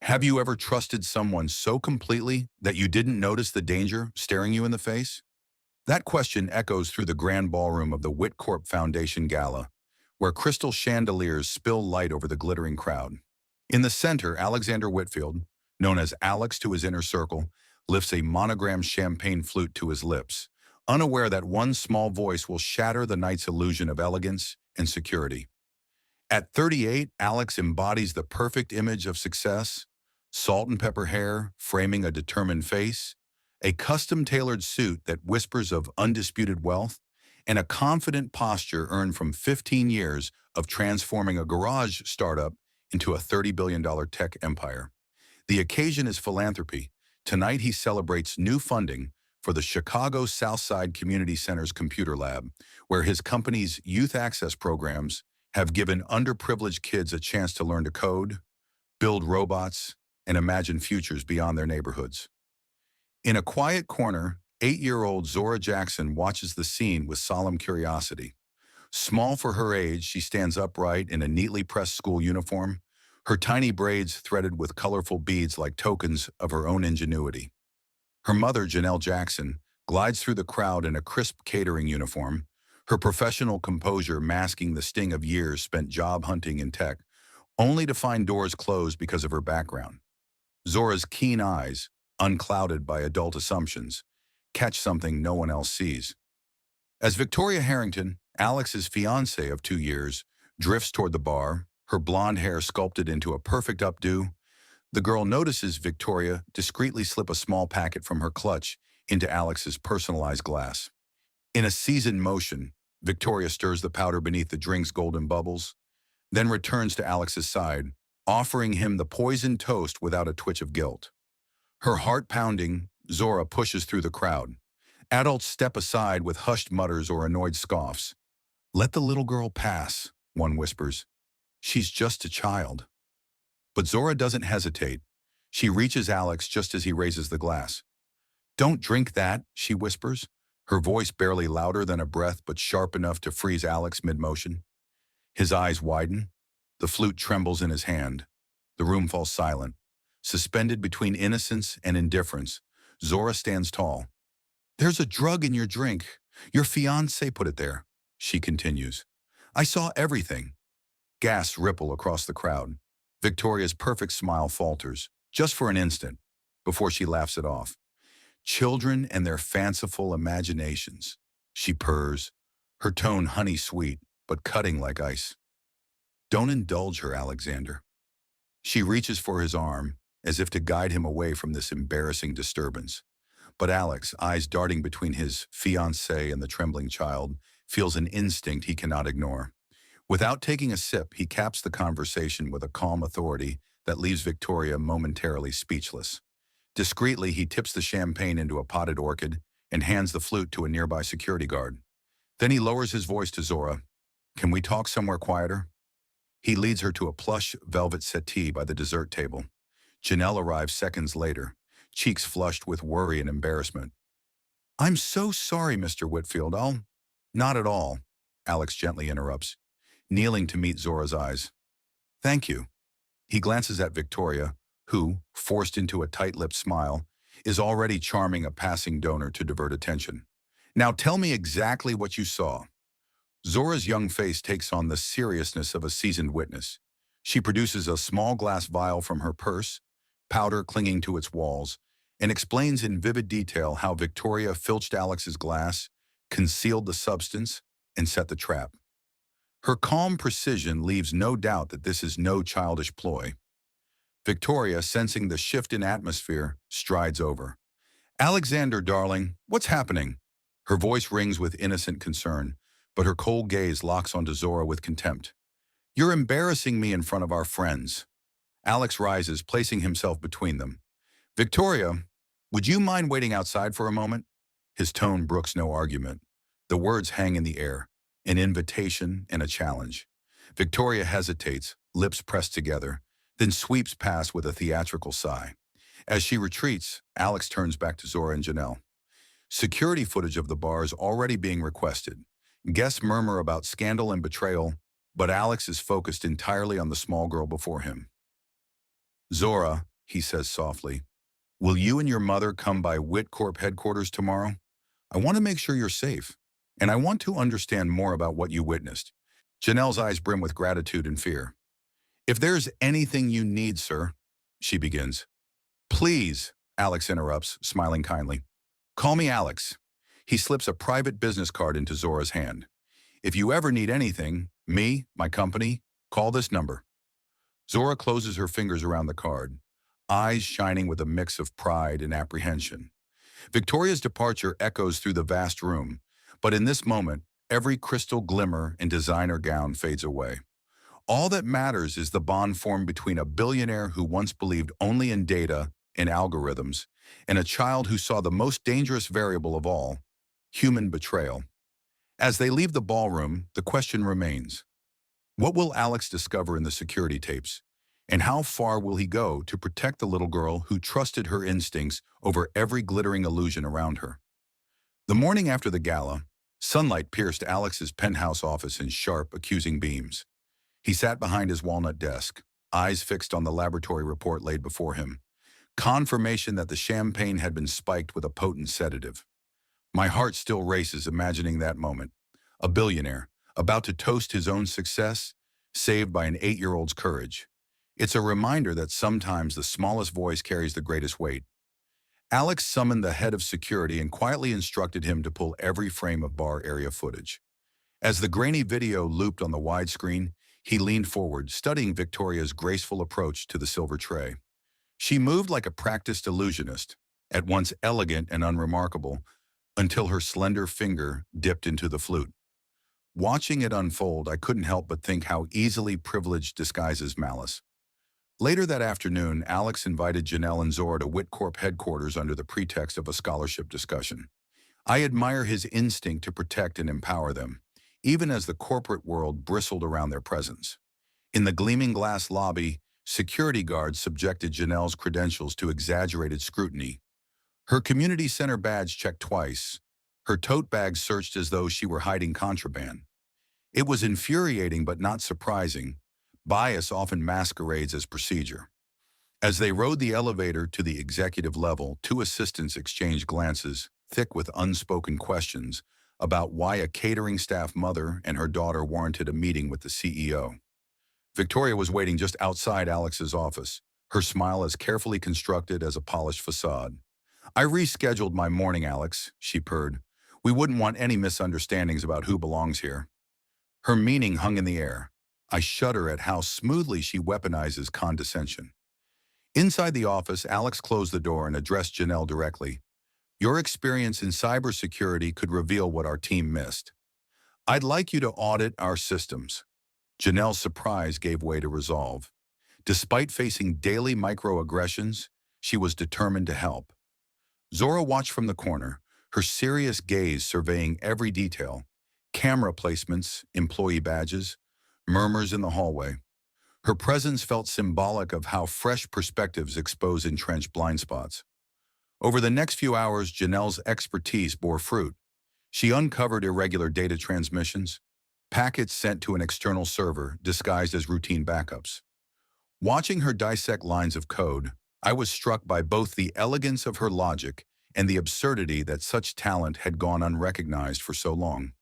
Have you ever trusted someone so completely that you didn't notice the danger staring you in the face? That question echoes through the grand ballroom of the Wit Corp Foundation Gala, where crystal chandeliers spill light over the glittering crowd. In the center, Alexander Whitfield, known as Alex to his inner circle, lifts a monogrammed champagne flute to his lips, unaware that one small voice will shatter the night's illusion of elegance and security. At 38, Alex embodies the perfect image of success: salt and pepper hair framing a determined face, a custom-tailored suit that whispers of undisputed wealth, and a confident posture earned from 15 years of transforming a garage startup into a $30 billion tech empire. The occasion is philanthropy. Tonight he celebrates new funding for the Chicago Southside Community Center's computer lab, where his company's youth access programs have given underprivileged kids a chance to learn to code, build robots, and imagine futures beyond their neighborhoods. In a quiet corner, 8-year-old Zora Jackson watches the scene with solemn curiosity. Small for her age, she stands upright in a neatly pressed school uniform, her tiny braids threaded with colorful beads like tokens of her own ingenuity. Her mother, Janelle Jackson, glides through the crowd in a crisp catering uniform, her professional composure masking the sting of years spent job hunting in tech, only to find doors closed because of her background. Zora's keen eyes, unclouded by adult assumptions, catch something no one else sees. As Victoria Harrington, Alex's fiancée of 2 years, drifts toward the bar, her blonde hair sculpted into a perfect updo, the girl notices Victoria discreetly slip a small packet from her clutch into Alex's personalized glass. In a seasoned motion, Victoria stirs the powder beneath the drink's golden bubbles, then returns to Alex's side, offering him the poisoned toast without a twitch of guilt. Her heart pounding, Zora pushes through the crowd. Adults step aside with hushed mutters or annoyed scoffs. "Let the little girl pass," one whispers. "She's just a child." But Zora doesn't hesitate. She reaches Alex just as he raises the glass. "Don't drink that," she whispers, her voice barely louder than a breath but sharp enough to freeze Alex mid-motion. His eyes widen. The flute trembles in his hand. The room falls silent. Suspended between innocence and indifference, Zora stands tall. "There's a drug in your drink. Your fiancé put it there," she continues. "I saw everything." Gasps ripple across the crowd. Victoria's perfect smile falters, just for an instant, before she laughs it off. "Children and their fanciful imaginations," she purrs, her tone honey-sweet, but cutting like ice. "Don't indulge her, Alexander." She reaches for his arm, as if to guide him away from this embarrassing disturbance. But Alex, eyes darting between his fiancée and the trembling child, feels an instinct he cannot ignore. Without taking a sip, he caps the conversation with a calm authority that leaves Victoria momentarily speechless. Discreetly, he tips the champagne into a potted orchid and hands the flute to a nearby security guard. Then he lowers his voice to Zora. "Can we talk somewhere quieter?" He leads her to a plush velvet settee by the dessert table. Janelle arrives seconds later, cheeks flushed with worry and embarrassment. "I'm so sorry, Mr. Whitfield. I'll—" "Not at all," Alex gently interrupts, kneeling to meet Zora's eyes. "Thank you." He glances at Victoria, who, forced into a tight-lipped smile, is already charming a passing donor to divert attention. "Now tell me exactly what you saw." Zora's young face takes on the seriousness of a seasoned witness. She produces a small glass vial from her purse, powder clinging to its walls, and explains in vivid detail how Victoria filched Alex's glass, concealed the substance, and set the trap. Her calm precision leaves no doubt that this is no childish ploy. Victoria, sensing the shift in atmosphere, strides over. "Alexander, darling, what's happening?" Her voice rings with innocent concern, but her cold gaze locks onto Zora with contempt. "You're embarrassing me in front of our friends." Alex rises, placing himself between them. "Victoria, would you mind waiting outside for a moment?" His tone brooks no argument. The words hang in the air, an invitation and a challenge. Victoria hesitates, lips pressed together, then sweeps past with a theatrical sigh. As she retreats, Alex turns back to Zora and Janelle. Security footage of the bar is already being requested. Guests murmur about scandal and betrayal, but Alex is focused entirely on the small girl before him. "Zora," he says softly. Will you and your mother come by Wit Corp headquarters tomorrow? I want to make sure you're safe, and I want to understand more about what you witnessed. Janelle's eyes brim with gratitude and fear. If there's anything you need, sir, she begins. Please, Alex interrupts, smiling kindly. Call me Alex. He slips a private business card into Zora's hand. If you ever need anything, me, my company, call this number. Zora closes her fingers around the card, eyes shining with a mix of pride and apprehension. Victoria's departure echoes through the vast room, but in this moment, every crystal glimmer and designer gown fades away. All that matters is the bond formed between a billionaire who once believed only in data and algorithms, and a child who saw the most dangerous variable of all, human betrayal. As they leave the ballroom, the question remains, what will Alex discover in the security tapes? And how far will he go to protect the little girl who trusted her instincts over every glittering illusion around her? The morning after the gala, sunlight pierced Alex's penthouse office in sharp, accusing beams. He sat behind his walnut desk, eyes fixed on the laboratory report laid before him, confirmation that the champagne had been spiked with a potent sedative. My heart still races imagining that moment. A billionaire, about to toast his own success, saved by an 8-year-old's courage. It's a reminder that sometimes the smallest voice carries the greatest weight. Alex summoned the head of security and quietly instructed him to pull every frame of bar area footage. As the grainy video looped on the widescreen, he leaned forward, studying Victoria's graceful approach to the silver tray. She moved like a practiced illusionist, at once elegant and unremarkable, until her slender finger dipped into the flute. Watching it unfold, I couldn't help but think how easily privilege disguises malice. Later that afternoon, Alex invited Janelle and Zora to Wit Corp headquarters under the pretext of a scholarship discussion. I admire his instinct to protect and empower them, even as the corporate world bristled around their presence. In the gleaming glass lobby, security guards subjected Janelle's credentials to exaggerated scrutiny. Her community center badge checked twice, her tote bag searched as though she were hiding contraband. It was infuriating but not surprising. Bias often masquerades as procedure. As they rode the elevator to the executive level, two assistants exchanged glances, thick with unspoken questions, about why a catering staff mother and her daughter warranted a meeting with the CEO. Victoria was waiting just outside Alex's office, her smile as carefully constructed as a polished facade. I rescheduled my morning, Alex, she purred. We wouldn't want any misunderstandings about who belongs here. Her meaning hung in the air. I shudder at how smoothly she weaponizes condescension. Inside the office, Alex closed the door and addressed Janelle directly. Your experience in cybersecurity could reveal what our team missed. I'd like you to audit our systems. Janelle's surprise gave way to resolve. Despite facing daily microaggressions, she was determined to help. Zora watched from the corner, her serious gaze surveying every detail, camera placements, employee badges, murmurs in the hallway. Her presence felt symbolic of how fresh perspectives expose entrenched blind spots. Over the next few hours, Janelle's expertise bore fruit. She uncovered irregular data transmissions, packets sent to an external server disguised as routine backups. Watching her dissect lines of code, I was struck by both the elegance of her logic and the absurdity that such talent had gone unrecognized for so long.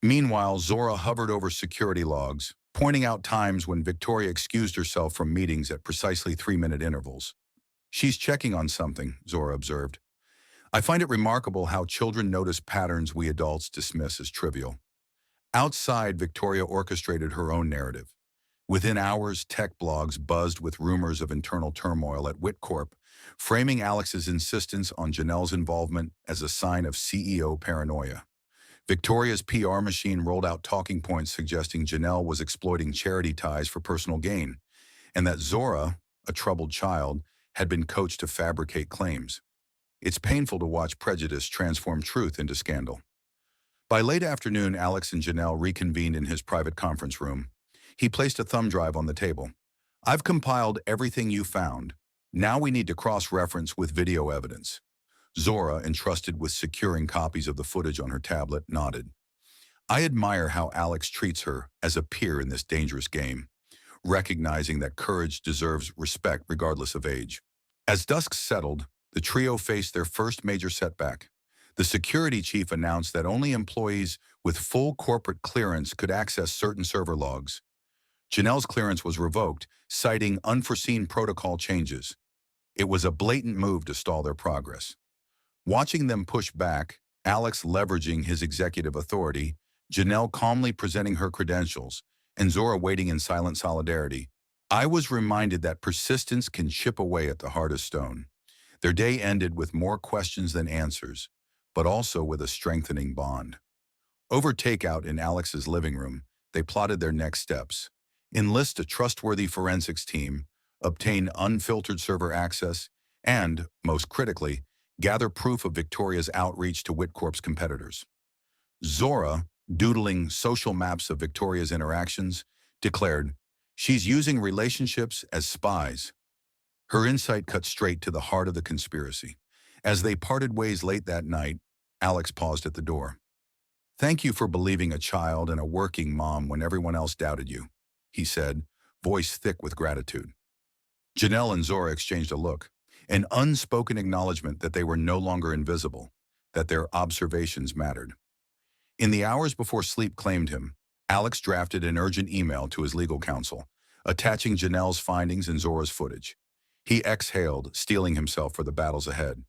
Meanwhile, Zora hovered over security logs, pointing out times when Victoria excused herself from meetings at precisely 3-minute intervals. She's checking on something, Zora observed. I find it remarkable how children notice patterns we adults dismiss as trivial. Outside, Victoria orchestrated her own narrative. Within hours, tech blogs buzzed with rumors of internal turmoil at Wit Corp, framing Alex's insistence on Janelle's involvement as a sign of CEO paranoia. Victoria's PR machine rolled out talking points suggesting Janelle was exploiting charity ties for personal gain, and that Zora, a troubled child, had been coached to fabricate claims. It's painful to watch prejudice transform truth into scandal. By late afternoon, Alex and Janelle reconvened in his private conference room. He placed a thumb drive on the table. I've compiled everything you found. Now we need to cross-reference with video evidence. Zora, entrusted with securing copies of the footage on her tablet, nodded. I admire how Alex treats her as a peer in this dangerous game, recognizing that courage deserves respect regardless of age. As dusk settled, the trio faced their first major setback. The security chief announced that only employees with full corporate clearance could access certain server logs. Janelle's clearance was revoked, citing unforeseen protocol changes. It was a blatant move to stall their progress. Watching them push back, Alex leveraging his executive authority, Janelle calmly presenting her credentials, and Zora waiting in silent solidarity, I was reminded that persistence can chip away at the hardest stone. Their day ended with more questions than answers, but also with a strengthening bond. Over takeout in Alex's living room, they plotted their next steps. Enlist a trustworthy forensics team, obtain unfiltered server access, and, most critically, gather proof of Victoria's outreach to Wit Corp's competitors. Zora, doodling social maps of Victoria's interactions, declared, she's using relationships as spies. Her insight cut straight to the heart of the conspiracy. As they parted ways late that night, Alex paused at the door. Thank you for believing a child and a working mom when everyone else doubted you, he said, voice thick with gratitude. Janelle and Zora exchanged a look, an unspoken acknowledgement that they were no longer invisible, that their observations mattered. In the hours before sleep claimed him, Alex drafted an urgent email to his legal counsel, attaching Janelle's findings and Zora's footage. He exhaled, steeling himself for the battles ahead.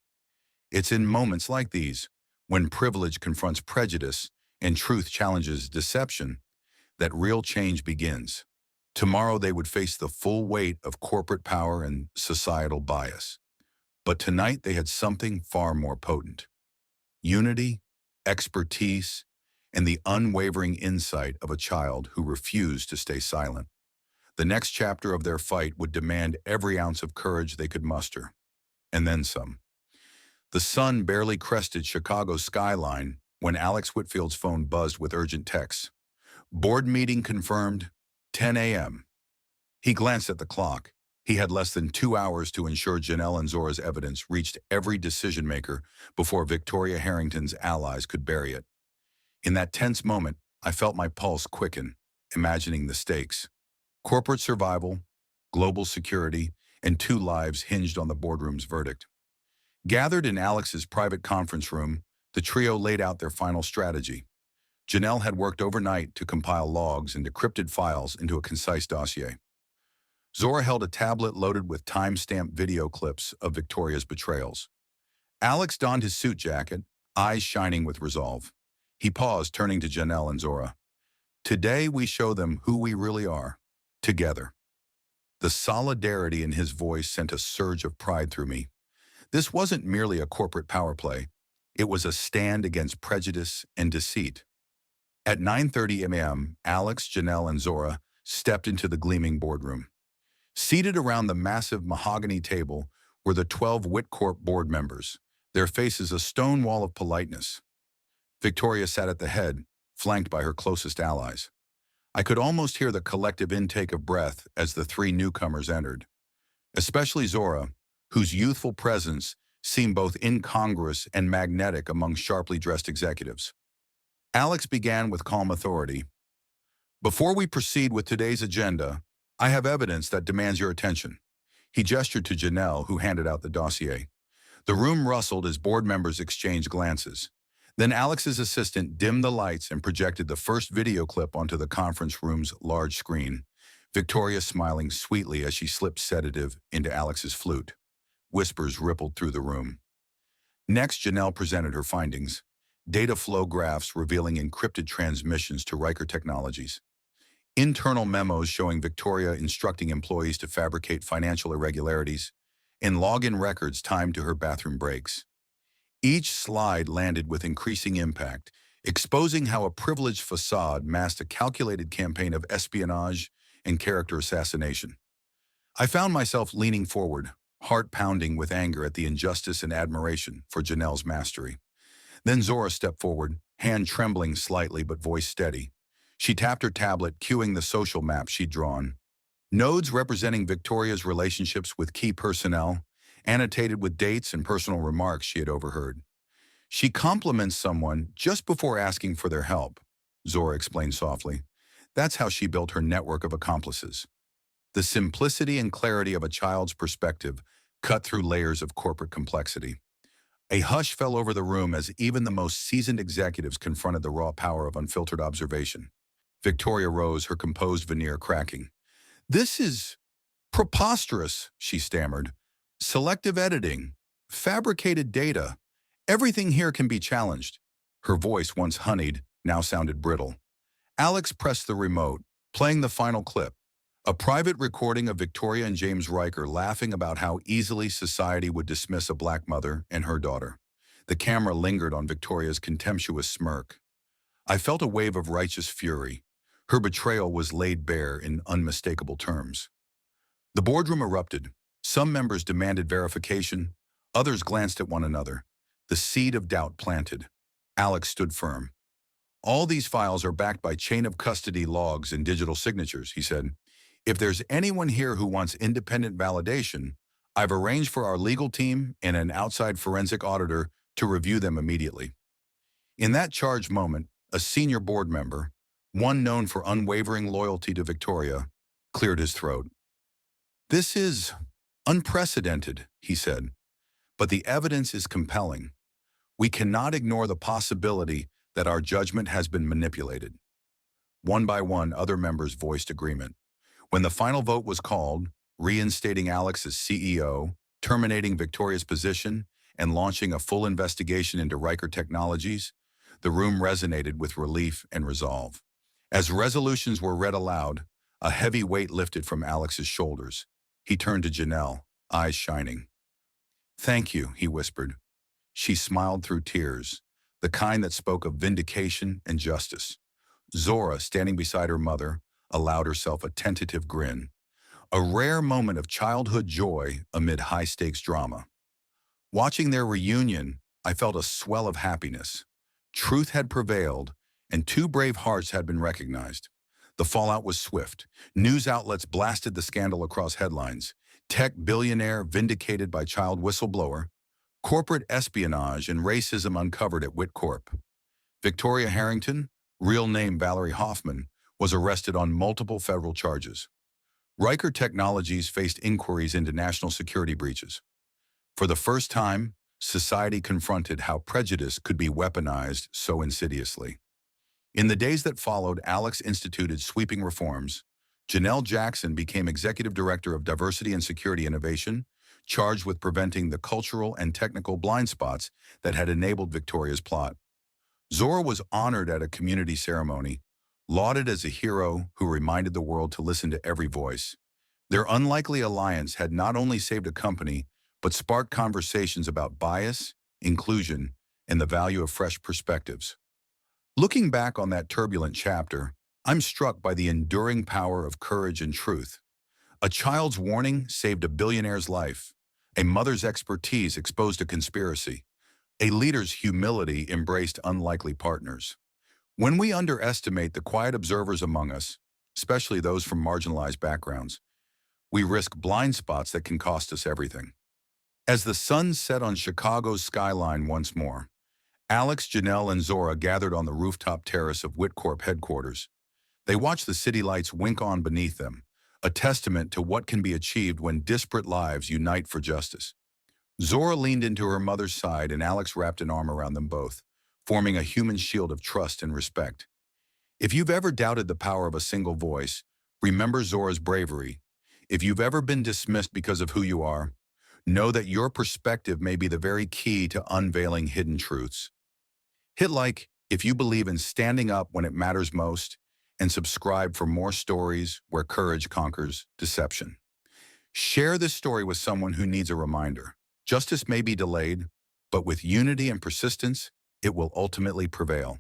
It's in moments like these, when privilege confronts prejudice and truth challenges deception, that real change begins. Tomorrow they would face the full weight of corporate power and societal bias. But tonight they had something far more potent. Unity, expertise, and the unwavering insight of a child who refused to stay silent. The next chapter of their fight would demand every ounce of courage they could muster, and then some. The sun barely crested Chicago's skyline when Alex Whitfield's phone buzzed with urgent texts. Board meeting confirmed, 10 a.m. He glanced at the clock. He had less than 2 hours to ensure Janelle and Zora's evidence reached every decision-maker before Victoria Harrington's allies could bury it. In that tense moment, I felt my pulse quicken, imagining the stakes. Corporate survival, global security, and 2 lives hinged on the boardroom's verdict. Gathered in Alex's private conference room, the trio laid out their final strategy. Janelle had worked overnight to compile logs and decrypted files into a concise dossier. Zora held a tablet loaded with time-stamped video clips of Victoria's betrayals. Alex donned his suit jacket, eyes shining with resolve. He paused, turning to Janelle and Zora. Today we show them who we really are, together. The solidarity in his voice sent a surge of pride through me. This wasn't merely a corporate power play. It was a stand against prejudice and deceit. At 9:30 a.m., Alex, Janelle, and Zora stepped into the gleaming boardroom. Seated around the massive mahogany table were the 12 Wit Corp board members, their faces a stone wall of politeness. Victoria sat at the head, flanked by her closest allies. I could almost hear the collective intake of breath as the 3 newcomers entered. Especially Zora, whose youthful presence seemed both incongruous and magnetic among sharply dressed executives. Alex began with calm authority. Before we proceed with today's agenda, I have evidence that demands your attention. He gestured to Janelle, who handed out the dossier. The room rustled as board members exchanged glances. Then Alex's assistant dimmed the lights and projected the first video clip onto the conference room's large screen, Victoria smiling sweetly as she slipped sedative into Alex's flute. Whispers rippled through the room. Next, Janelle presented her findings, data flow graphs revealing encrypted transmissions to Riker Technologies, internal memos showing Victoria instructing employees to fabricate financial irregularities, and login records timed to her bathroom breaks. Each slide landed with increasing impact, exposing how a privileged facade masked a calculated campaign of espionage and character assassination. I found myself leaning forward, heart pounding with anger at the injustice and admiration for Janelle's mastery. Then Zora stepped forward, hand trembling slightly but voice steady. She tapped her tablet, cueing the social map she'd drawn. Nodes representing Victoria's relationships with key personnel, annotated with dates and personal remarks she had overheard. She compliments someone just before asking for their help, Zora explained softly. That's how she built her network of accomplices. The simplicity and clarity of a child's perspective cut through layers of corporate complexity. A hush fell over the room as even the most seasoned executives confronted the raw power of unfiltered observation. Victoria rose, her composed veneer cracking. "This is preposterous," she stammered. "Selective editing, fabricated data. Everything here can be challenged." Her voice, once honeyed, now sounded brittle. Alex pressed the remote, playing the final clip. A private recording of Victoria and James Riker laughing about how easily society would dismiss a black mother and her daughter. The camera lingered on Victoria's contemptuous smirk. I felt a wave of righteous fury. Her betrayal was laid bare in unmistakable terms. The boardroom erupted. Some members demanded verification. Others glanced at one another. The seed of doubt planted. Alex stood firm. "All these files are backed by chain of custody logs and digital signatures," he said. "If there's anyone here who wants independent validation, I've arranged for our legal team and an outside forensic auditor to review them immediately." In that charged moment, a senior board member, one known for unwavering loyalty to Victoria, cleared his throat. "This is unprecedented," he said, "but the evidence is compelling. We cannot ignore the possibility that our judgment has been manipulated." One by one, other members voiced agreement. When the final vote was called, reinstating Alex as CEO, terminating Victoria's position, and launching a full investigation into Riker Technologies, the room resonated with relief and resolve. As resolutions were read aloud, a heavy weight lifted from Alex's shoulders. He turned to Janelle, eyes shining. "Thank you," he whispered. She smiled through tears, the kind that spoke of vindication and justice. Zora, standing beside her mother, allowed herself a tentative grin, a rare moment of childhood joy amid high-stakes drama. Watching their reunion, I felt a swell of happiness. Truth had prevailed, and two brave hearts had been recognized. The fallout was swift. News outlets blasted the scandal across headlines. Tech billionaire vindicated by child whistleblower. Corporate espionage and racism uncovered at Wit Corp. Victoria Harrington, real name Valerie Hoffman, was arrested on multiple federal charges. Riker Technologies faced inquiries into national security breaches. For the first time, society confronted how prejudice could be weaponized so insidiously. In the days that followed, Alex instituted sweeping reforms. Janelle Jackson became Executive Director of Diversity and Security Innovation, charged with preventing the cultural and technical blind spots that had enabled Victoria's plot. Zora was honored at a community ceremony, lauded as a hero who reminded the world to listen to every voice. Their unlikely alliance had not only saved a company, but sparked conversations about bias, inclusion, and the value of fresh perspectives. Looking back on that turbulent chapter, I'm struck by the enduring power of courage and truth. A child's warning saved a billionaire's life. A mother's expertise exposed a conspiracy. A leader's humility embraced unlikely partners. When we underestimate the quiet observers among us, especially those from marginalized backgrounds, we risk blind spots that can cost us everything. As the sun set on Chicago's skyline once more, Alex, Janelle, and Zora gathered on the rooftop terrace of Wit Corp headquarters. They watched the city lights wink on beneath them, a testament to what can be achieved when disparate lives unite for justice. Zora leaned into her mother's side and Alex wrapped an arm around them both, forming a human shield of trust and respect. If you've ever doubted the power of a single voice, remember Zora's bravery. If you've ever been dismissed because of who you are, know that your perspective may be the very key to unveiling hidden truths. Hit like if you believe in standing up when it matters most, and subscribe for more stories where courage conquers deception. Share this story with someone who needs a reminder. Justice may be delayed, but with unity and persistence, it will ultimately prevail.